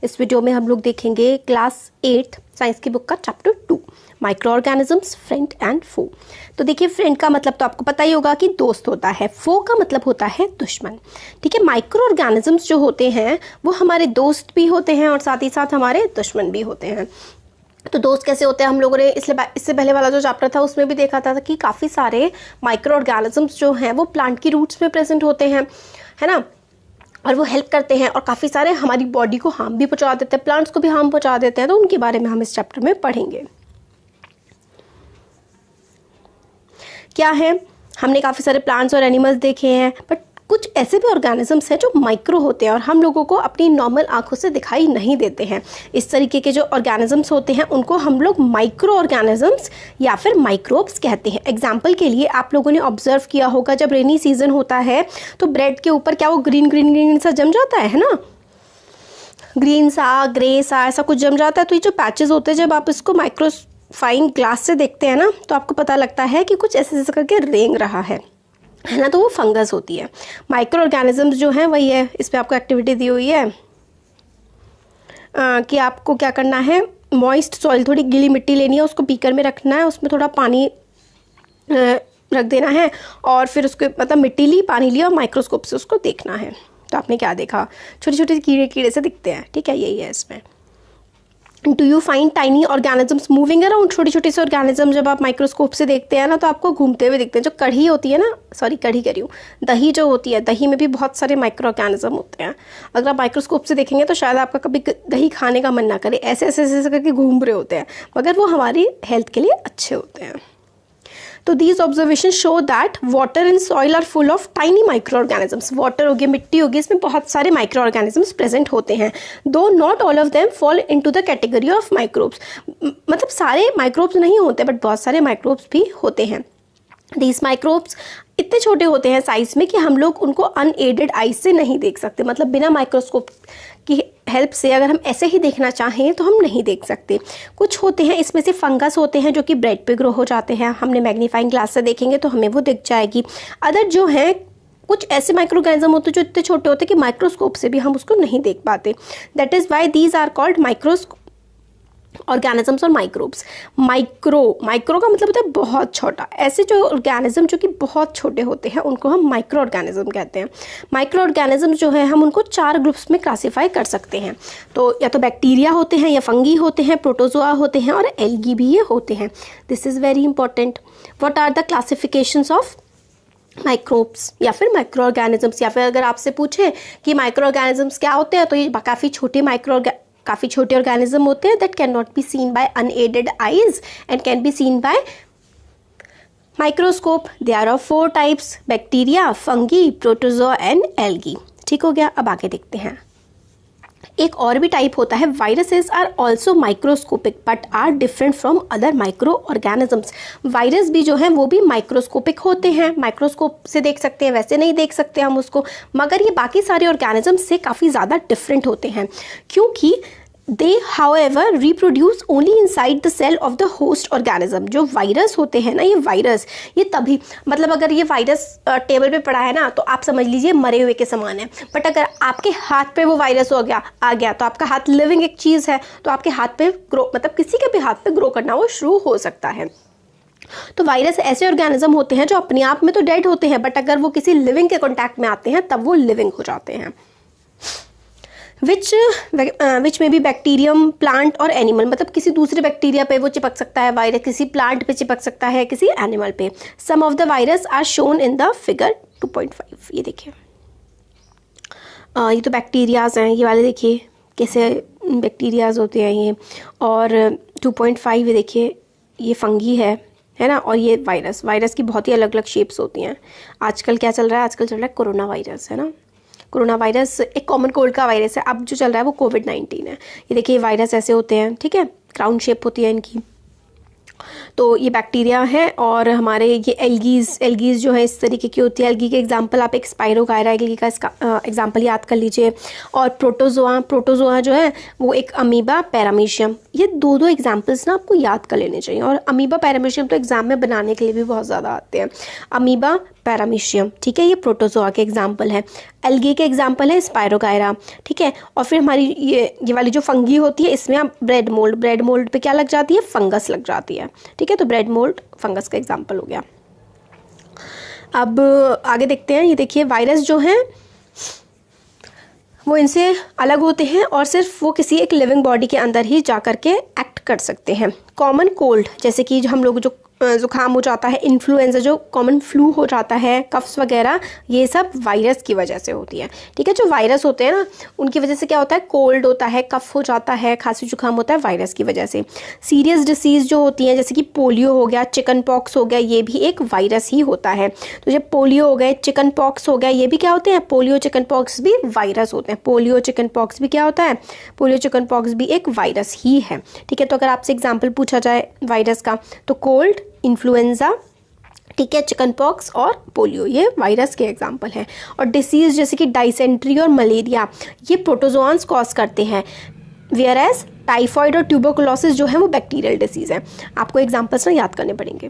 इस वीडियो में हम लोग देखेंगे क्लास 8 साइंस की बुक का chapter 2 microorganisms, friend and foe. तो देखिए, फ्रेंड का मतलब तो आपको पता ही होगा कि दोस्त होता है, फो का मतलब होता है दुश्मन। ठीक है, माइक्रो ऑर्गेनिजम्स जो होते हैं वो हमारे दोस्त भी होते हैं और साथ ही साथ हमारे दुश्मन भी होते हैं। तो दोस्त कैसे होते हैं, हम लोगों ने इससे पहले वाला जो चैप्टर था उसमें भी देखा था कि काफ़ी सारे माइक्रो ऑर्गेनिजम्स जो हैं वो प्लांट की रूट्स में प्रेजेंट होते हैं, है ना, और वो हेल्प करते हैं और काफ़ी सारे हमारी बॉडी को हार्म भी पहुंचा देते हैं, प्लांट्स को भी हार्म पहुंचा देते हैं। तो उनके बारे में हम इस चैप्टर में पढ़ेंगे। क्या है, हमने काफ़ी सारे प्लांट्स और एनिमल्स देखे हैं, बट कुछ ऐसे भी ऑर्गेनिजम्स हैं जो माइक्रो होते हैं और हम लोगों को अपनी नॉर्मल आंखों से दिखाई नहीं देते हैं। इस तरीके के जो ऑर्गेनिजम्स होते हैं उनको हम लोग माइक्रो ऑर्गेनिजम्स या फिर माइक्रोब्स कहते हैं। एग्जाम्पल के लिए आप लोगों ने ऑब्जर्व किया होगा, जब रेनी सीजन होता है तो ब्रेड के ऊपर क्या वो ग्रीन ग्रीन ग्रीन सा जम जाता है ना, ग्रीन सा, ग्रे सा, ऐसा कुछ जम जाता है। तो ये जो पैचेस होते हैं, जब आप इसको माइक्रोफाइन ग्लास से देखते हैं ना, तो आपको पता लगता है कि कुछ ऐसे ऐसे करके रेंग रहा है ना, तो वो फंगस होती है। माइक्रो ऑर्गेनिजम्स जो हैं वही है, इस पर आपको एक्टिविटी दी हुई है कि आपको क्या करना है, मॉइस्ट सॉइल, थोड़ी गीली मिट्टी लेनी है, उसको बीकर में रखना है, उसमें थोड़ा पानी रख देना है और फिर उसको मतलब मिट्टी ली, पानी लिया और माइक्रोस्कोप से उसको देखना है। तो आपने क्या देखा, छोटे छोटे कीड़े कीड़े से दिखते हैं। ठीक है, यही है इसमें। Do you find tiny organisms moving around? छोटे छोटे से ऑर्गेनिज्म जब आप माइक्रोस्कोप से देखते हैं ना तो आपको घूमते हुए दिखते हैं। जो कढ़ी होती है ना, सॉरी कढ़ी कह रही हूँ, दही जो होती है, दही में भी बहुत सारे माइक्रो ऑर्गेनिज्म होते हैं। अगर आप माइक्रोस्कोप से देखेंगे तो शायद आपका कभी दही खाने का मन ना करे, ऐसे ऐसे ऐसे करके घूम रहे होते हैं, मगर वो हमारी हेल्थ के लिए अच्छे होते हैं। तो these observation show that water and soil are full of tiny micro organisms. Water होगी, मिट्टी होगी, इसमें बहुत सारे माइक्रो ऑर्गेनिजम्स प्रेजेंट होते हैं। दो not all of them fall into the category of microbes. मतलब सारे माइक्रोब्स नहीं होते, बट बहुत सारे माइक्रोब्स भी होते हैं। दीज माइक्रोब्स इतने छोटे होते हैं साइज में कि हम लोग उनको अनएडेड आई से नहीं देख सकते। मतलब बिना माइक्रोस्कोप की हेल्प से अगर हम ऐसे ही देखना चाहें तो हम नहीं देख सकते। कुछ होते हैं, इसमें से फंगस होते हैं जो कि ब्रेड पे ग्रो हो जाते हैं, हमने मैग्नीफाइंग ग्लास से देखेंगे तो हमें वो दिख जाएगी। अदर जो हैं, कुछ ऐसे माइक्रो ऑर्गेनिज्म होते हैं जो इतने छोटे होते हैं कि माइक्रोस्कोप से भी हम उसको नहीं देख पाते। That is why these are called microscope organisms और माइक्रोब्स। माइक्रो का मतलब होता है बहुत छोटा। ऐसे जो ऑर्गेनिज्म जो कि बहुत छोटे होते हैं उनको हम माइक्रो ऑर्गेनिज्म कहते हैं। माइक्रो ऑर्गेनिज्म जो है हम उनको 4 ग्रुप्स में क्लासीफाई कर सकते हैं। तो या तो बैक्टीरिया होते हैं, या फंगी होते हैं, प्रोटोजोआ होते हैं और एल्गी भी ये होते हैं। This is very important. What are the classifications of microbes या फिर माइक्रो ऑर्गेनिजम्स? या फिर अगर आपसे पूछे कि माइक्रो ऑर्गेनिजम्स क्या होते हैं, तो ये काफ़ी छोटे ऑर्गेनिज्म होते हैं that can not be seen by unaided eyes and can be seen by microscope. They are of 4 types: bacteria, fungi, protozoa and algae. ठीक हो गया, अब आगे देखते हैं। एक और भी टाइप होता है, viruses are also microscopic but are different from other micro organisms. Virus भी जो हैं वो भी माइक्रोस्कोपिक होते हैं, माइक्रोस्कोप से देख सकते हैं, वैसे नहीं देख सकते हम उसको, मगर ये बाकी सारे ऑर्गेनिजम्स से काफ़ी ज़्यादा डिफरेंट होते हैं, क्योंकि they however reproduce only inside the cell of the host organism. जो वायरस होते हैं ना, ये वायरस, ये तभी, मतलब अगर ये वायरस टेबल पे पड़ा है ना तो आप समझ लीजिए मरे हुए के समान है, बट अगर आपके हाथ पे वो वायरस आ गया तो आपका हाथ लिविंग एक चीज़ है, तो आपके हाथ पे ग्रो, मतलब किसी के भी हाथ पे ग्रो करना वो शुरू हो सकता है। तो वायरस ऐसे ऑर्गेनिज्म होते हैं जो अपने आप में तो डेड होते हैं, बट अगर वो किसी लिविंग के कॉन्टैक्ट में आते हैं तब वो लिविंग हो जाते हैं। विच में भी बैक्टीरियम, प्लांट और एनिमल, मतलब किसी दूसरे बैक्टीरिया पे वो चिपक सकता है वायरस, किसी प्लांट पे चिपक सकता है, किसी एनिमल पे। Some of the virus are shown in the figure 2.5। ये देखिए, ये तो बैक्टीरियाज हैं, ये वाले देखिए कैसे बैक्टीरियाज होते हैं ये, और 2.5 ये देखिए ये फंगी है ना, और ये वायरस की बहुत ही अलग अलग शेप्स होती हैं। आजकल क्या चल रहा है, आजकल चल रहा है कोरोना वायरस, है ना। कोरोना वायरस एक कॉमन कोल्ड का वायरस है, अब जो चल रहा है वो कोविड-19 है। ये देखिए वायरस ऐसे होते हैं, ठीक है, क्राउन शेप होती है इनकी। तो ये बैक्टीरिया है। और हमारे ये एल्गीज जो है इस तरीके की होती है। एल्गी के एग्जांपल आप एक स्पाइरोगायरा एल्गी का एग्जांपल याद कर लीजिए। और प्रोटोजोआ जो है वो एक अमीबा पैरामीशियम। ये दो एग्जांपल्स ना आपको याद कर लेने चाहिए। और अमीबा पैरामीशियम तो एग्जाम में बनाने के लिए भी बहुत ज़्यादा आते हैं। अमीबा पैरामीशियम, ठीक है, ये प्रोटोजोआ के एग्जाम्पल है। एल्गी के एग्जाम्पल है स्पाइरोगायरा, ठीक है। और फिर हमारी ये वाली जो फंगी होती है इसमें आप ब्रेड मोल्ड पे क्या लग जाती है, फंगस लग जाती है, ठीक है। तो ब्रेड मोल्ड फंगस का एग्जाम्पल हो गया। अब आगे देखते हैं। ये देखिए वायरस जो हैं वो इनसे अलग होते हैं और सिर्फ वो किसी एक लिविंग बॉडी के अंदर ही जा कर के एक्ट कर सकते हैं। कॉमन कोल्ड जैसे कि जो हम लोग जो ज़ुकाम हो जाता है, इन्फ्लुएंजा जो कॉमन फ्लू हो जाता है, कफ्स वगैरह, ये सब वायरस की वजह से होती है, ठीक है। जो वायरस होते हैं ना उनकी वजह से क्या होता है, कोल्ड होता है, कफ हो जाता है, खांसी जुकाम होता है वायरस की वजह से। सीरियस डिसीज़ जो होती हैं जैसे कि पोलियो हो गया, चिकन पॉक्स हो गया, ये भी एक वायरस ही होता है। तो जब पोलियो हो गए, चिकन पॉक्स हो गया, ये भी क्या होते हैं, पोलियो चिकन पॉक्स भी वायरस होते हैं। पोलियो चिकन पॉक्स भी क्या होता है, पोलियो चिकन पॉक्स भी एक वायरस ही है, ठीक है। तो अगर आपसे एग्जाम्पल पूछा जाए वायरस का तो कोल्ड, इन्फ्लुएंजा, ठीक है, चिकन पॉक्स और पोलियो, ये वायरस के एग्जाम्पल हैं। और डिसीज़ जैसे कि डाइसेंट्री और मलेरिया ये प्रोटोजोआन्स कॉज करते हैं, वेयर एज टाइफॉइड और ट्यूबरकुलोसिस जो है वो बैक्टीरियल डिसीज़ है। आपको एग्जाम्पल्स ना याद करने पड़ेंगे।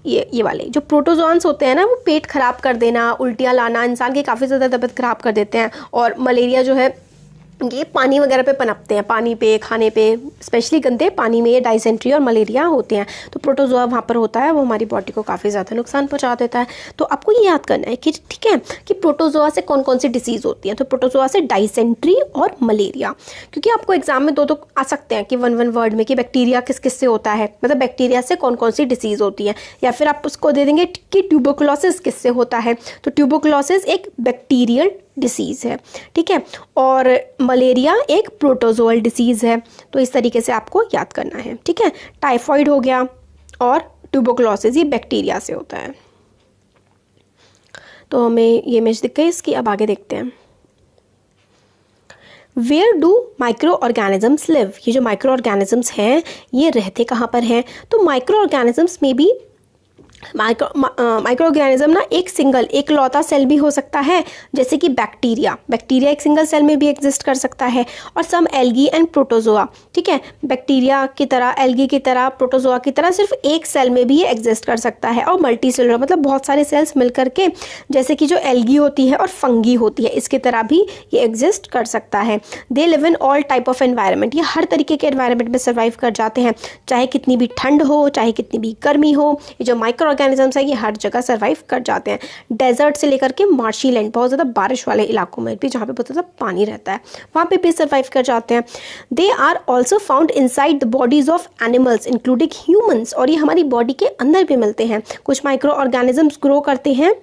ये वाले जो प्रोटोजोआन्स होते हैं ना वो पेट खराब कर देना, उल्टियाँ लाना, इंसान की काफ़ी ज़्यादा तबीयत खराब कर देते हैं। और मलेरिया जो है ये पानी वगैरह पे पनपते हैं, पानी पे, खाने पे, स्पेशली गंदे पानी में ये डाइसेंट्री और मलेरिया होते हैं। तो प्रोटोजोआ वहाँ पर होता है, वो हमारी बॉडी को काफ़ी ज़्यादा नुकसान पहुँचा देता है। तो आपको ये याद करना है कि ठीक है कि प्रोटोजोआ से कौन कौन सी डिसीज़ होती है। तो प्रोटोजोआ से डाइसेंट्री और मलेरिया, क्योंकि आपको एग्जाम में दो आ सकते हैं कि वन वर्ड में कि बैक्टीरिया किस किस से होता है, मतलब बैक्टीरिया से कौन कौन सी डिसीज़ होती है। या फिर आप उसको दे देंगे कि ट्यूबरकुलोसिस किससे होता है, तो ट्यूबरकुलोसिस एक बैक्टीरियल डिसीज़ है, ठीक है। और मलेरिया एक प्रोटोजोअल डिसीज़ है। तो इस तरीके से आपको याद करना है, ठीक है। टाइफॉइड हो गया और ट्यूबरकुलोसिस ये बैक्टीरिया से होता है। तो हमें ये इमेज दिख गई इसकी। अब आगे देखते हैं। Where do micro organisms live, ये जो माइक्रो ऑर्गेनिजम्स हैं ये रहते कहाँ पर हैं। तो माइक्रो ऑर्गेनिजम्स में भी माइक्रो ऑर्गेनिज्म ना एक लौता सेल भी हो सकता है, जैसे कि बैक्टीरिया एक सिंगल सेल में भी एग्जिस्ट कर सकता है। और सम एल्गी एंड प्रोटोजोआ, ठीक है, बैक्टीरिया की तरह, एल्गी की तरह, प्रोटोजोआ की तरह सिर्फ एक सेल में भी ये एग्जिस्ट कर सकता है। और मल्टी सेलुलर मतलब बहुत सारे सेल्स मिलकर के, जैसे कि जो एल्गी होती है और फंगी होती है इसकी तरह भी ये एग्जिस्ट कर सकता है। They live in all type of environment, ये हर तरीके के एनवायरनमेंट में सर्वाइव कर जाते हैं, चाहे कितनी भी ठंड हो, चाहे कितनी भी गर्मी हो। ये जो माइक्रो ऑर्गेनिजम्स है ये हर जगह सर्वाइव कर जाते हैं। डेजर्ट से लेकर के मार्शी लैंड, बहुत ज़्यादा बारिश वाले इलाकों में भी जहाँ पे बहुत ज़्यादा पानी रहता है वहाँ पे भी सर्वाइव कर जाते हैं। They are also found inside the bodies of animals including humans, और ये हमारी बॉडी के अंदर भी मिलते हैं। कुछ माइक्रो ऑर्गेनिजम्स ग्रो करते हैं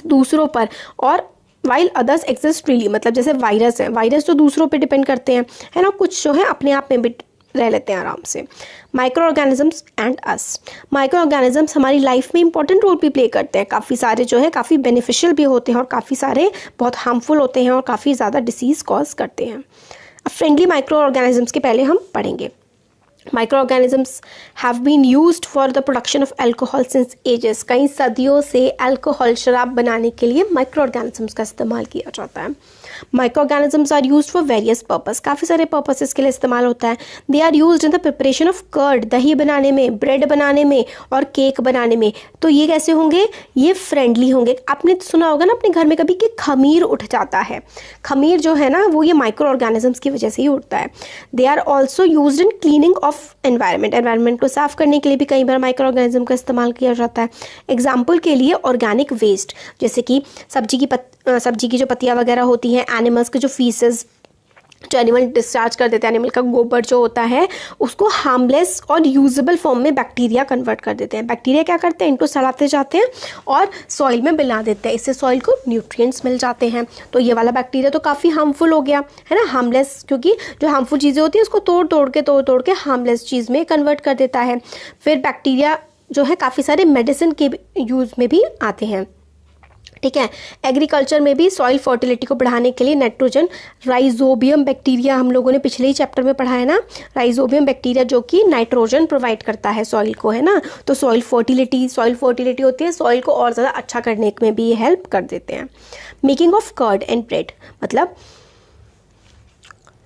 दूसरों पर, और वाइल अदर्स एग्जिस्ट फ्रीली, मतलब जैसे वायरस है, वायरस तो दूसरों पे डिपेंड करते हैं, है ना, कुछ जो है अपने आप में भी रह लेते हैं आराम से। Micro organisms and us, micro organisms हमारी लाइफ में इंपॉर्टेंट रोल भी प्ले करते हैं। काफ़ी सारे जो है काफ़ी बेनिफिशियल भी होते हैं और काफ़ी सारे बहुत हार्मफुल होते हैं और काफ़ी ज़्यादा डिसीज़ कॉज करते हैं। अब फ्रेंडली माइक्रो ऑर्गेनिजम्स के पहले हम पढ़ेंगे। Microorganisms have been used for the production of alcohol since ages, कई सदियों से अल्कोहल शराब बनाने के लिए माइक्रोऑर्गेनिजम्स का इस्तेमाल किया जाता है। Microorganisms are used for various purpose, काफ़ी सारे पर्पसेस के लिए इस्तेमाल होता है। They are used in the preparation of curd, दही बनाने में, ब्रेड बनाने में और केक बनाने में। तो ये कैसे होंगे, ये फ्रेंडली होंगे। आपने सुना होगा ना अपने घर में कभी कि खमीर उठ जाता है, खमीर जो है ना वो ये माइक्रो ऑर्गेनिजम्स की वजह से ही उठता है। They are also used in cleaning of environment को साफ करने के लिए भी कई बार माइक्रो ऑर्गेनिज्म का इस्तेमाल किया जाता है। एग्जाम्पल के लिए ऑर्गेनिक वेस्ट, जैसे कि सब्जी की जो पत्तियाँ वगैरह होती हैं, एनिमल्स के जो फीसेस जो एनिमल डिस्चार्ज कर देते हैं, एनिमल का गोबर जो होता है उसको हार्मलेस और यूजेबल फॉर्म में बैक्टीरिया कन्वर्ट कर देते हैं। बैक्टीरिया क्या करते हैं, इनको सड़ाते जाते हैं और सॉइल में मिला देते हैं, इससे सॉइल को न्यूट्रिएंट्स मिल जाते हैं। तो ये वाला बैक्टीरिया तो काफ़ी हार्मफुल हो गया है ना, हार्मलेस, क्योंकि जो हार्मफुल चीज़ें होती हैं उसको तोड़ के हार्मलेस चीज़ में कन्वर्ट कर देता है। फिर बैक्टीरिया जो है काफ़ी सारे मेडिसिन के यूज़ में भी आते हैं, ठीक है। एग्रीकल्चर में भी सॉइल फर्टिलिटी को बढ़ाने के लिए नाइट्रोजन, राइजोबियम बैक्टीरिया, हम लोगों ने पिछले ही चैप्टर में पढ़ा है ना, राइजोबियम बैक्टीरिया जो कि नाइट्रोजन प्रोवाइड करता है सॉइल को, है ना। तो सॉइल फर्टिलिटी होती है, सॉइल को और ज़्यादा अच्छा करने में भी ये हेल्प कर देते हैं। Making of curd and bread, मतलब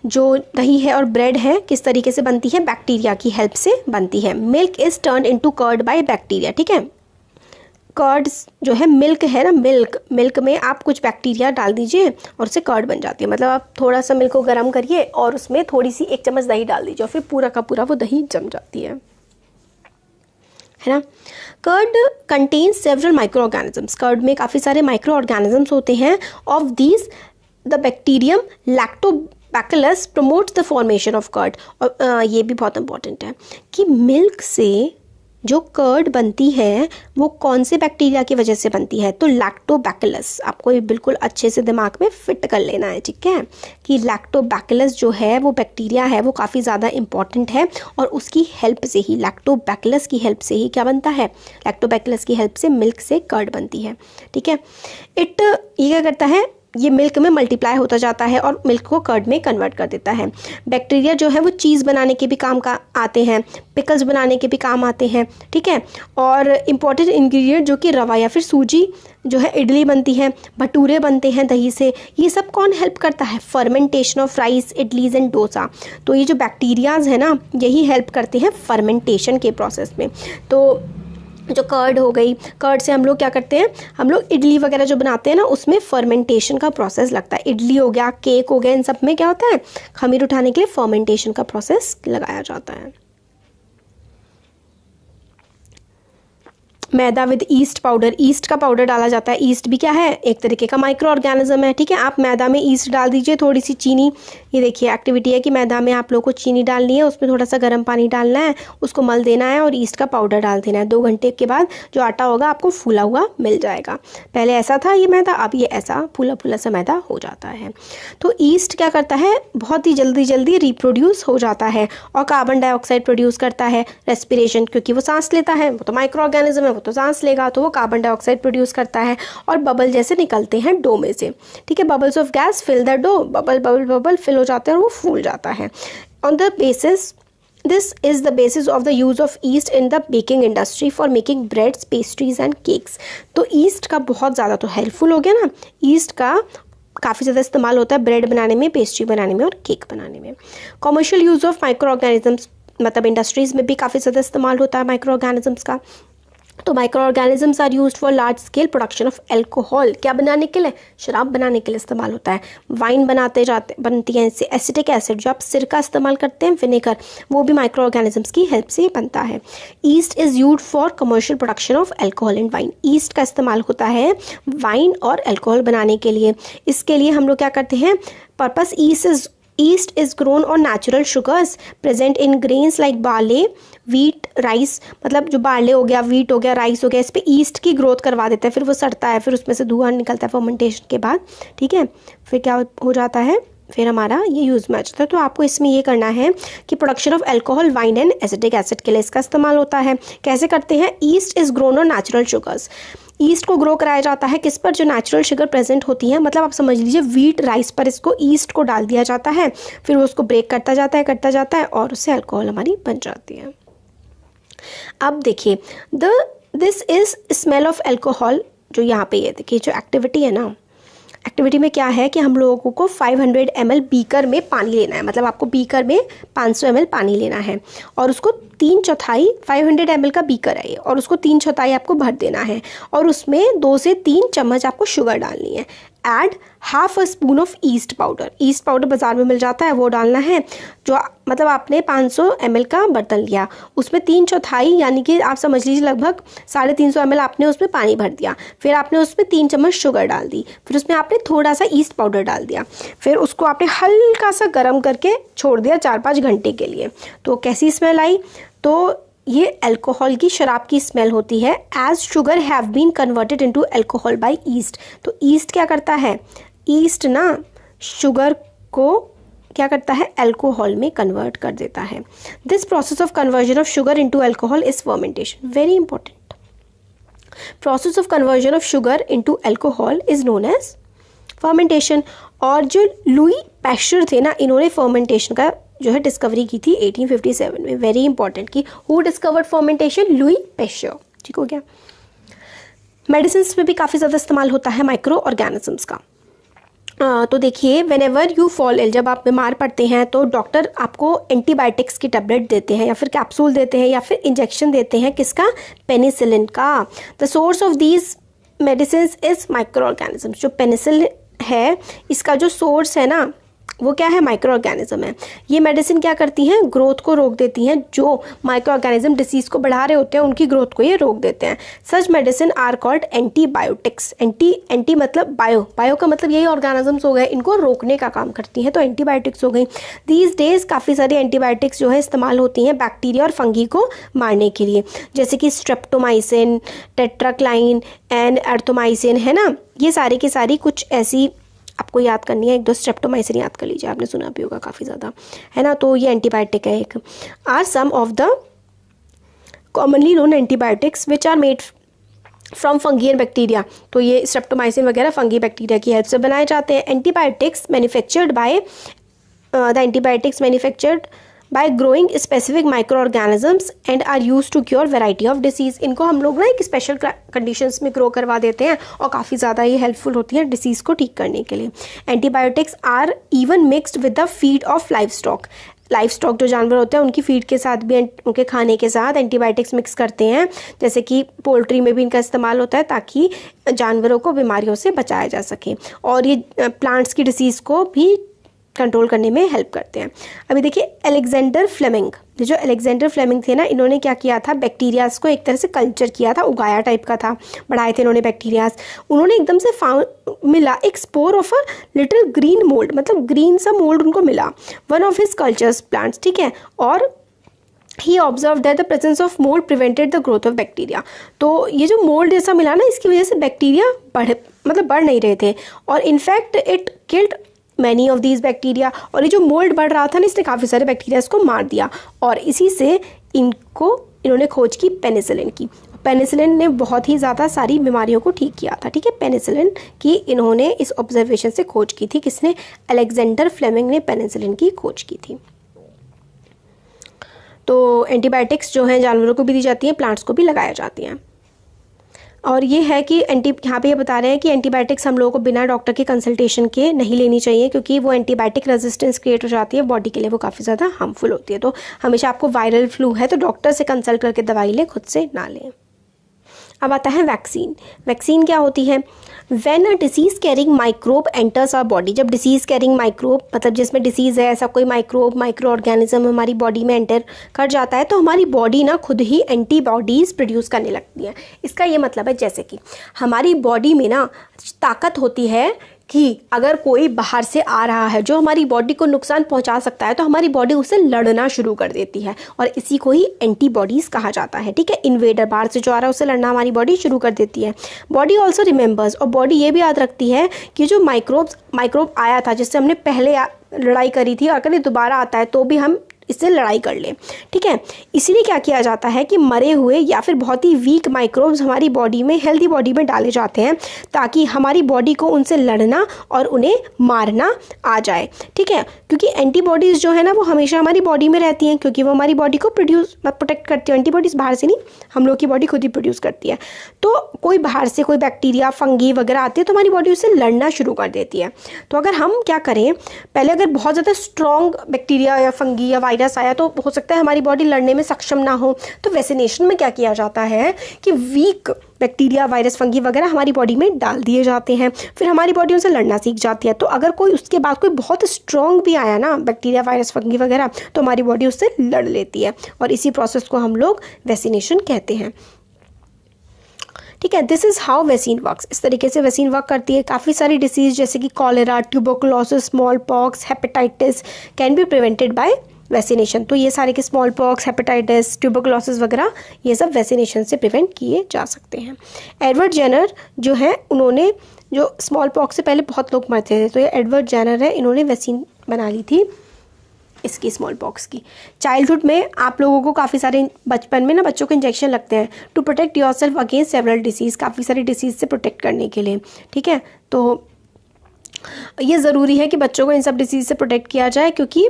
जो दही है और ब्रेड है किस तरीके से बनती है, बैक्टीरिया की हेल्प से बनती है। Milk is turn into curd by bacteria, ठीक है। कर्ड जो है मिल्क है ना, मिल्क में आप कुछ बैक्टीरिया डाल दीजिए और उससे कर्ड बन जाती है। मतलब आप थोड़ा सा मिल्क को गर्म करिए और उसमें थोड़ी सी 1 चम्मच दही डाल दीजिए और फिर पूरा का पूरा वो दही जम जाती है ना। Curd contains several micro organisms, curd में काफ़ी सारे माइक्रो ऑर्गेनिजम्स होते हैं। Of these the bacterium lactobacillus promotes the formation of curd. और ये भी बहुत इंपॉर्टेंट है कि मिल्क से जो कर्ड बनती है वो कौन से बैक्टीरिया की वजह से बनती है, तो लैक्टोबैसिलस। आपको ये बिल्कुल अच्छे से दिमाग में फिट कर लेना है, ठीक है, कि लैक्टोबैसिलस जो है वो बैक्टीरिया है, वो काफ़ी ज़्यादा इंपॉर्टेंट है और उसकी हेल्प से ही, लैक्टोबैसिलस की हेल्प से ही क्या बनता है, लैक्टोबैसिलस की हेल्प से मिल्क से कर्ड बनती है, ठीक है। ये क्या करता है, ये मिल्क में मल्टीप्लाई होता जाता है और मिल्क को कर्ड में कन्वर्ट कर देता है। बैक्टीरिया जो है वो चीज़ बनाने के भी काम का आते हैं, पिकल्स बनाने के भी काम आते हैं, ठीक है। और इम्पॉर्टेंट इंग्रेडिएंट जो कि रवा या फिर सूजी जो है, इडली बनती है, भटूरे बनते हैं दही से, ये सब कौन हेल्प करता है, fermentation of rice, idlis and dosa. तो ये जो बैक्टीरियाज है ना, यही हेल्प करते हैं फर्मेंटेशन के प्रोसेस में। तो जो कर्ड हो गई, कर्ड से हम लोग क्या करते हैं, हम लोग इडली वगैरह जो बनाते हैं ना, उसमें फर्मेंटेशन का प्रोसेस लगता है। इडली हो गया, केक हो गया, इन सब में क्या होता है, खमीर उठाने के लिए फर्मेंटेशन का प्रोसेस लगाया जाता है। मैदा विद ईस्ट पाउडर, ईस्ट का पाउडर डाला जाता है। ईस्ट भी क्या है, एक तरीके का माइक्रो ऑर्गेनिज्म है, ठीक है। आप मैदा में ईस्ट डाल दीजिए, थोड़ी सी चीनी, ये देखिए एक्टिविटी है कि मैदा में आप लोग को चीनी डालनी है, उसमें थोड़ा सा गर्म पानी डालना है, उसको मल देना है और ईस्ट का पाउडर डाल देना है। 2 घंटे के बाद जो आटा होगा आपको फूला हुआ मिल जाएगा। पहले ऐसा था ये मैदा, अब ये ऐसा फूला फूला सा मैदा हो जाता है। तो ईस्ट क्या करता है, बहुत ही जल्दी रिप्रोड्यूस हो जाता है और कार्बन डाइऑक्साइड प्रोड्यूस करता है, रेस्पिरेशन, क्योंकि वो सांस लेता है, वो तो माइक्रो ऑर्गेनिज्म है, वो तो सांस लेगा, तो वो कार्बन डाइऑक्साइड प्रोड्यूस करता है और बबल जैसे निकलते हैं डो में से, ठीक है। Bubbles of gas fill the dough, bubble fill हो जाते हैं और वो फूल जाता है। On the basis, this is the basis of the use of yeast in the baking industry for making breads, pastries and cakes. तो ईस्ट का बहुत ज़्यादा तो हेल्पफुल हो गया ना, ईस्ट का काफ़ी ज़्यादा इस्तेमाल होता है ब्रेड बनाने में, पेस्ट्री बनाने में और केक बनाने में। Commercial use of micro organisms, मतलब इंडस्ट्रीज़ में भी काफ़ी ज़्यादा इस्तेमाल होता है माइक्रो ऑर्गेनिजम्स का। तो micro organisms are used for large scale production of alcohol, क्या बनाने के लिए, शराब बनाने के लिए इस्तेमाल होता है। वाइन बनती है इससे। एसिटिक एसिड, जो आप सिरका इस्तेमाल करते हैं, विनेगर, वो भी माइक्रो ऑर्गेनिजम्स की हेल्प से बनता है। East is used for commercial production of alcohol and wine, east का इस्तेमाल होता है वाइन और एल्कोहल बनाने के लिए। इसके लिए हम लोग क्या करते हैं, purpose Yeast is grown on natural sugars present in grains like barley, wheat, rice। मतलब जो बार्ले हो गया, वीट हो गया, राइस हो गया, इस पे ईस्ट की ग्रोथ करवा देता है, फिर वो सड़ता है, फिर उसमें से धुआं निकलता है फर्मेंटेशन के बाद, ठीक है। फिर क्या हो जाता है, फिर हमारा ये यूज़ में आ जाता है। तो आपको इसमें ये करना है कि production of alcohol, wine and acetic acid के लिए इसका इस्तेमाल होता है। कैसे करते हैं, east is grown on natural sugars, east को ग्रो कराया जाता है किस पर, जो नेचुरल शुगर प्रेजेंट होती है। मतलब आप समझ लीजिए वीट, राइस पर इसको ईस्ट को डाल दिया जाता है, फिर वो उसको ब्रेक करता जाता है और उससे अल्कोहल हमारी बन जाती है। अब देखिए, this is smell of alcohol, जो यहाँ पे ये देखिए जो एक्टिविटी है ना, एक्टिविटी में क्या है कि हम लोगों को 500 ml बीकर में पानी लेना है। मतलब आपको बीकर में 500 ml पानी लेना है और उसको 3/4, 500 ml का बीकर है ये, और उसको 3/4 आपको भर देना है और उसमें 2 से 3 चम्मच आपको शुगर डालनी है। Add half a spoon of east powder, east powder बाज़ार में मिल जाता है, वो डालना है। जो मतलब आपने 500 ml का बर्तन लिया, उसमें 3/4 यानी कि आप समझ लीजिए लगभग 350 ml आपने उसमें पानी भर दिया, फिर आपने उसमें 3 चम्मच शुगर डाल दी, फिर उसमें आपने थोड़ा सा ईस्ट पाउडर डाल दिया, फिर उसको आपने हल्का सा गर्म करके छोड़ दिया 4-5 घंटे के लिए। तो कैसी स्मेल आई, तो ये अल्कोहल की, शराब की स्मेल होती है। As sugar have been converted into alcohol by yeast. तो ईस्ट क्या करता है, ईस्ट ना शुगर को क्या करता है, अल्कोहल में कन्वर्ट कर देता है। This process of conversion of sugar into alcohol is fermentation, very important. Process of conversion of sugar into alcohol is known as fermentation. और जो लुई पैश्चर थे ना, इन्होंने फर्मेंटेशन का जो है डिस्कवरी की थी 1857 में। वेरी इंपॉर्टेंट कि who discovered fermentation? Louis Pasteur. ठीक हो गया। मेडिसिन में भी काफ़ी ज़्यादा इस्तेमाल होता है माइक्रो ऑर्गेनिजम्स का। तो देखिए, whenever you fall ill, जब आप बीमार पड़ते हैं तो डॉक्टर आपको एंटीबायोटिक्स की टैबलेट देते हैं या फिर कैप्सूल देते हैं या फिर इंजेक्शन देते हैं। किसका? पेनिसिलिन का। The source of these medicine is micro organisms. जो पेनिसिलिन है इसका जो सोर्स है ना वो क्या है? माइक्रो ऑर्गेनिज्म है। ये मेडिसिन क्या करती हैं? ग्रोथ को रोक देती हैं। जो माइक्रो ऑर्गेनिज्म डिसीज को बढ़ा रहे होते हैं उनकी ग्रोथ को ये रोक देते हैं। Such medicine are called antibiotics. Anti मतलब बायो का मतलब यही ऑर्गेनिजम्स हो गए, इनको रोकने का काम करती हैं, तो एंटीबायोटिक्स हो गई। दीज डेज काफ़ी सारी एंटीबायोटिक्स जो है इस्तेमाल होती हैं बैक्टीरिया और फंगी को मारने के लिए, जैसे कि स्ट्रेप्टोमाइसिन, टेट्राक्लाइन एंड एर्थोमाइसिन, है ना। ये सारी की सारी कुछ ऐसी आपको याद करनी है। एक दो स्ट्रेप्टोमाइसिन याद कर लीजिए, आपने सुना भी होगा काफ़ी ज़्यादा, है ना। तो ये एंटीबायोटिक है एक। Are some of the commonly known antibiotics which are made from fungi and bacteria. तो ये स्ट्रेप्टोमाइसिन वगैरह फंगी बैक्टीरिया की हेल्प से बनाए जाते हैं। Antibiotics manufactured by the antibiotics manufactured by growing specific micro organisms and are use to cure variety of disease. इनको हम लोग ना एक स्पेशल कंडीशंस में ग्रो करवा देते हैं और काफ़ी ज़्यादा ये हेल्पफुल होती है डिसीज़ को ठीक करने के लिए। Antibiotics are even mixed with the feed of life stock जो जानवर होते हैं उनकी फीड के साथ भी, उनके खाने के साथ एंटीबायोटिक्स मिक्स करते हैं। जैसे कि पोल्ट्री में भी इनका इस्तेमाल होता है ताकि जानवरों को बीमारियों से बचाया जा सके, और ये प्लांट्स की डिसीज़ को भी कंट्रोल करने में हेल्प करते हैं। अभी देखिए, अलेक्जेंडर फ्लेमिंग, जो अलेक्जेंडर फ्लेमिंग थे ना, इन्होंने क्या किया था? बैक्टीरियाज को एक तरह से कल्चर किया था, उगाया टाइप का था, बढ़ाए थे इन्होंने बैक्टीरियाज। उन्होंने एकदम से मिला एक spore of a little green mould, मतलब ग्रीन सा मोल्ड उनको मिला, one of his cultures plants, ठीक है। और he observe that the presence of mould prevented the growth of bacteria. तो ये जो मोल्ड जैसा मिला ना, इसकी वजह से बैक्टीरिया बढ़ नहीं रहे थे, और in fact it killed many of these bacteria. और ये जो मोल्ड बढ़ रहा था ना, इसने काफ़ी सारे बैक्टीरिया को मार दिया, और इसी से इन्होंने खोज की पेनिसिलिन की। पेनिसिलिन ने बहुत ही ज़्यादा सारी बीमारियों को ठीक किया था, ठीक है। पेनिसिलिन की इन्होंने इस ऑब्जर्वेशन से खोज की थी। किसने? अलेक्जेंडर फ्लेमिंग ने पेनिसिलिन की खोज की थी। तो एंटीबायोटिक्स जो हैं जानवरों को भी दी जाती हैं, प्लांट्स को भी लगाया जाती हैं। और ये है कि यहाँ पे ये बता रहे हैं कि एंटीबायोटिक्स हम लोगों को बिना डॉक्टर के कंसल्टेशन के नहीं लेनी चाहिए, क्योंकि वो एंटीबायोटिक रेजिस्टेंस क्रिएट हो जाती है बॉडी के लिए, वो काफ़ी ज़्यादा हार्मफुल होती है। तो हमेशा आपको वायरल फ्लू है तो डॉक्टर से कंसल्ट करके दवाई लें, खुद से ना लें। अब आता है वैक्सीन। वैक्सीन क्या होती है? When a disease carrying microbe enters our body. जब डिसीज़ कैरिंग माइक्रोब मतलब जिसमें डिसीज़ है, ऐसा कोई माइक्रो ऑर्गेनिज्म हमारी बॉडी में एंटर कर जाता है, तो हमारी बॉडी ना खुद ही एंटीबॉडीज़ प्रोड्यूस करने लगती है। इसका ये मतलब है जैसे कि हमारी बॉडी में ना ताकत होती है कि अगर कोई बाहर से आ रहा है जो हमारी बॉडी को नुकसान पहुंचा सकता है, तो हमारी बॉडी उससे लड़ना शुरू कर देती है, और इसी को ही एंटीबॉडीज़ कहा जाता है, ठीक है। इन्वेडर बाहर से जो आ रहा है उससे लड़ना हमारी बॉडी शुरू कर देती है। बॉडी ऑल्सो रिमेंबर्स, और बॉडी ये भी याद रखती है कि जो माइक्रोब आया था जिससे हमने पहले लड़ाई करी थी, अगर ये दोबारा आता है तो भी हम इससे लड़ाई कर लें, ठीक है। इसीलिए क्या किया जाता है कि मरे हुए या फिर बहुत ही वीक माइक्रोब्स हमारी बॉडी में, हेल्दी बॉडी में डाले जाते हैं, ताकि हमारी बॉडी को उनसे लड़ना और उन्हें मारना आ जाए, ठीक है। क्योंकि एंटीबॉडीज़ जो है ना वो हमेशा हमारी बॉडी में रहती हैं, क्योंकि वो हमारी बॉडी को प्रोटेक्ट करती है। एंटीबॉडीज़ बाहर से नहीं, हम लोग की बॉडी खुद ही प्रोड्यूस करती है। तो कोई बाहर से कोई बैक्टीरिया, फंगी वगैरह आती है तो हमारी बॉडी उससे लड़ना शुरू कर देती है। तो अगर हम क्या करें, पहले अगर बहुत ज़्यादा स्ट्रॉन्ग बैक्टीरिया या फंगी या वायरस आया तो हो सकता है हमारी बॉडी लड़ने में सक्षम ना हो, तो वैक्सीनेशन में क्या किया जाता है कि वीक बैक्टीरिया, वायरस, फंगी वगैरह हमारी बॉडी में डाल दिए जाते हैं, फिर हमारी बॉडी उनसे लड़ना सीख जाती है। तो अगर कोई उसके बाद कोई बहुत स्ट्रॉन्ग भी आया ना, बैक्टीरिया, वायरस, फंगी वगैरह, तो हमारी बॉडी उससे लड़ लेती है, और इसी प्रोसेस को हम लोग वैक्सीनेशन कहते हैं, ठीक है। This is how vaccine works. इस तरीके से वैक्सीन वर्क करती है। काफ़ी सारी डिसीज़ जैसे कि cholera, tuberculosis, small pox, hepatitis can be prevented by vaccination. तो ये सारे के स्मॉल पॉक्स, हेपेटाइटिस, ट्यूबरकुलोसिस वगैरह ये सब वैक्सीनेशन से प्रिवेंट किए जा सकते हैं। एडवर्ड जेनर जो है, उन्होंने जो स्मॉल पॉक्स से पहले बहुत लोग मरते थे, तो ये एडवर्ड जेनर है, इन्होंने वैक्सीन बना ली थी इसकी स्मॉल पॉक्स की। चाइल्डहुड में आप लोगों को काफ़ी सारे बचपन में ना बच्चों को इंजेक्शन लगते हैं to protect yourself against several disease, काफ़ी सारी डिसीज़ से प्रोटेक्ट करने के लिए, ठीक है। तो ये ज़रूरी है कि बच्चों को इन सब डिसीज़ से प्रोटेक्ट किया जाए, क्योंकि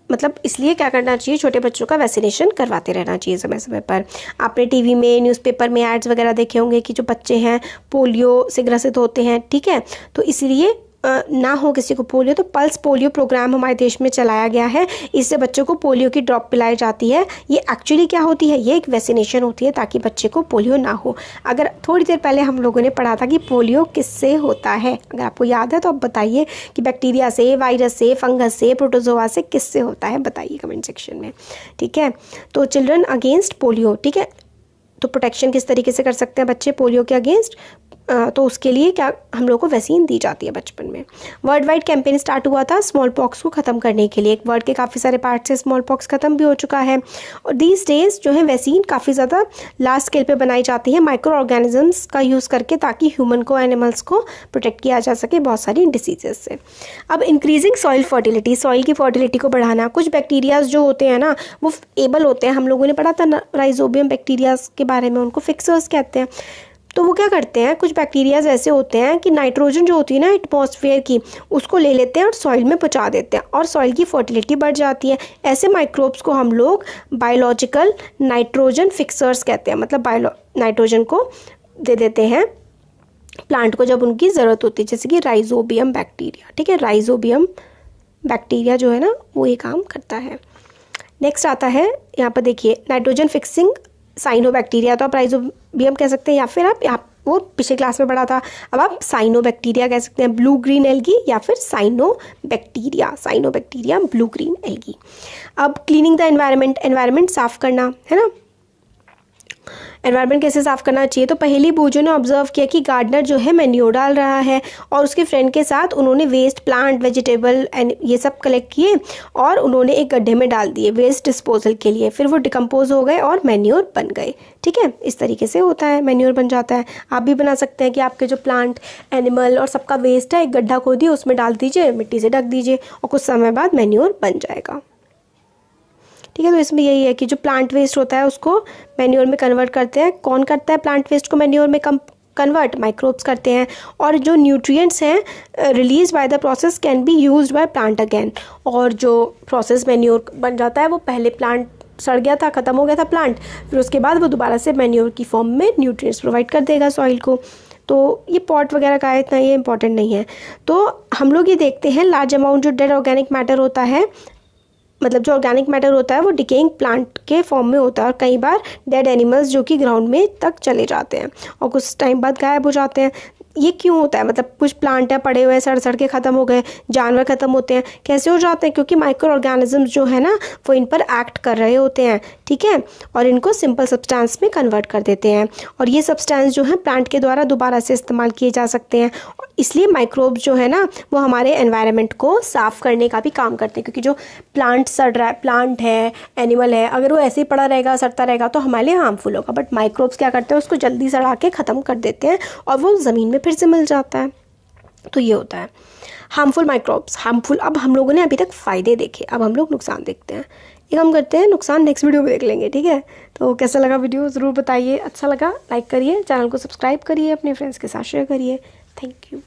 मतलब इसलिए क्या करना चाहिए, छोटे बच्चों का वैक्सीनेशन करवाते रहना चाहिए समय समय पर। आपने टीवी में, न्यूज़पेपर में एड्स वगैरह देखे होंगे कि जो बच्चे हैं पोलियो से ग्रसित होते हैं, ठीक है। तो इसलिए ना हो किसी को पोलियो, तो पल्स पोलियो प्रोग्राम हमारे देश में चलाया गया है। इससे बच्चों को पोलियो की ड्रॉप पिलाई जाती है। ये एक्चुअली क्या होती है, ये एक वैक्सीनेशन होती है ताकि बच्चे को पोलियो ना हो। अगर थोड़ी देर पहले हम लोगों ने पढ़ा था कि पोलियो किससे होता है, अगर आपको याद है तो आप बताइए कि बैक्टीरिया से, वायरस से, फंगस से, प्रोटोजोआ से किससे होता है, बताइए कमेंट सेक्शन में, ठीक है। तो चिल्ड्रन अगेंस्ट पोलियो, ठीक है। तो प्रोटेक्शन किस तरीके से कर सकते हैं बच्चे पोलियो के अगेंस्ट, तो उसके लिए क्या हम लोग को वैक्सीन दी जाती है बचपन में। वर्ल्ड वाइड कैंपेन स्टार्ट हुआ था स्मॉल पॉक्स को ख़त्म करने के लिए। वर्ल्ड के काफ़ी सारे पार्ट से स्मॉल पॉक्स ख़त्म भी हो चुका है। और दीज डेज जो है वैक्सीन काफ़ी ज़्यादा लार्ज स्केल पे बनाई जाती है माइक्रो ऑर्गेनिजम्स का यूज़ करके, ताकि ह्यूमन को, एनिमल्स को प्रोटेक्ट किया जा सके बहुत सारी डिसीजेज से। अब इंक्रीजिंग सॉइल फर्टिलिटी, सॉइल की फर्टिलिटी को बढ़ाना। कुछ बैक्टीरियाज जो होते हैं ना वो एबल होते हैं, हम लोगों ने पढ़ा था राइजोबियम बैक्टीरियाज के बारे में, उनको फिक्सर्स कहते हैं। तो वो क्या करते हैं, कुछ बैक्टीरियाज ऐसे होते हैं कि नाइट्रोजन जो होती है ना एटमॉस्फेयर की, उसको ले लेते हैं और सॉइल में पहुंचा देते हैं और सॉइल की फर्टिलिटी बढ़ जाती है। ऐसे माइक्रोब्स को हम लोग बायोलॉजिकल नाइट्रोजन फिक्सर्स कहते हैं। मतलब नाइट्रोजन को दे देते हैं प्लांट को जब उनकी ज़रूरत होती है, जैसे कि राइजोबियम बैक्टीरिया, ठीक है। राइजोबियम बैक्टीरिया जो है ना वो ये काम करता है। नेक्स्ट आता है यहाँ पर देखिए नाइट्रोजन फिक्सिंग साइनोबैक्टीरिया, तो आप राइजोबियम कह सकते हैं या फिर आप वो पिछले क्लास में पढ़ा था, अब आप साइनोबैक्टीरिया कह सकते हैं, ब्लू ग्रीन एल्गी या फिर साइनोबैक्टीरिया ब्लू ग्रीन एल्गी। अब क्लीनिंग द एनवायरनमेंट, एनवायरनमेंट साफ करना है ना। एनवायरनमेंट कैसे साफ़ करना चाहिए, तो पहली बूझों ने ऑब्जर्व किया कि गार्डनर जो है मैन्योर डाल रहा है और उसके फ्रेंड के साथ उन्होंने वेस्ट, प्लांट, वेजिटेबल एंड ये सब कलेक्ट किए और उन्होंने एक गड्ढे में डाल दिए वेस्ट डिस्पोजल के लिए। फिर वो डिकम्पोज हो गए और मैन्योर बन गए, ठीक है। इस तरीके से होता है, मैन्योर बन जाता है। आप भी बना सकते हैं कि आपके जो प्लांट, एनिमल और सबका वेस्ट है एक गड्ढा खोदिए, उसमें डाल दीजिए, मिट्टी से ढक दीजिए और कुछ समय बाद मैन्योर बन जाएगा, ठीक है। तो इसमें यही है कि जो प्लांट वेस्ट होता है उसको मैन्योर में कन्वर्ट करते हैं। कौन करता है प्लांट वेस्ट को मैन्योर में कन्वर्ट? माइक्रोब्स करते हैं। और जो न्यूट्रिएंट्स हैं release by the process can be used by plant again. और जो प्रोसेस मैन्योर बन जाता है वो पहले प्लांट सड़ गया था, ख़त्म हो गया था प्लांट, फिर उसके बाद वो दोबारा से मैन्योर की फॉर्म में न्यूट्रिएंट्स प्रोवाइड कर देगा सॉइल को। तो ये पॉट वगैरह का इतना ये इंपॉर्टेंट नहीं है। तो हम लोग ये देखते हैं लार्ज अमाउंट जो डेड ऑर्गेनिक मैटर होता है, मतलब जो ऑर्गेनिक मैटर होता है वो डिकेइंग प्लांट के फॉर्म में होता है और कई बार डेड एनिमल्स जो कि ग्राउंड में तक चले जाते हैं और कुछ टाइम बाद गायब हो जाते हैं। ये क्यों होता है? मतलब कुछ प्लांट है पड़े हुए हैं, सड़ सड़ के ख़त्म हो गए, जानवर ख़त्म होते हैं, कैसे हो जाते हैं? क्योंकि माइक्रो ऑर्गेनिजम्स जो है ना वो इन पर एक्ट कर रहे होते हैं, ठीक है, और इनको सिंपल सब्सटेंस में कन्वर्ट कर देते हैं और ये सब्सटेंस जो है प्लांट के द्वारा दोबारा से इस्तेमाल किए जा सकते हैं। इसलिए माइक्रोब्स जो है ना वो हमारे एनवायरनमेंट को साफ़ करने का भी काम करते हैं, क्योंकि जो प्लांट सड़ रहा है, प्लांट है, एनिमल है, अगर वो ऐसे ही पड़ा रहेगा, सड़ता रहेगा तो हमारे लिए हार्मफुल होगा। बट माइक्रोब्स क्या करते हैं, उसको जल्दी सड़ा के ख़त्म कर देते हैं और वो ज़मीन में फिर से मिल जाता है। तो ये होता है हार्मफुल माइक्रोब्स, हार्मफुल। अब हम लोगों ने अभी तक फ़ायदे देखे, अब हम लोग नुकसान देखते हैं। एक हम करते हैं नुकसान नेक्स्ट वीडियो में देख लेंगे, ठीक है। तो कैसा लगा वीडियो ज़रूर बताइए, अच्छा लगा लाइक करिए, चैनल को सब्सक्राइब करिए, अपने फ्रेंड्स के साथ शेयर करिए। Thank you.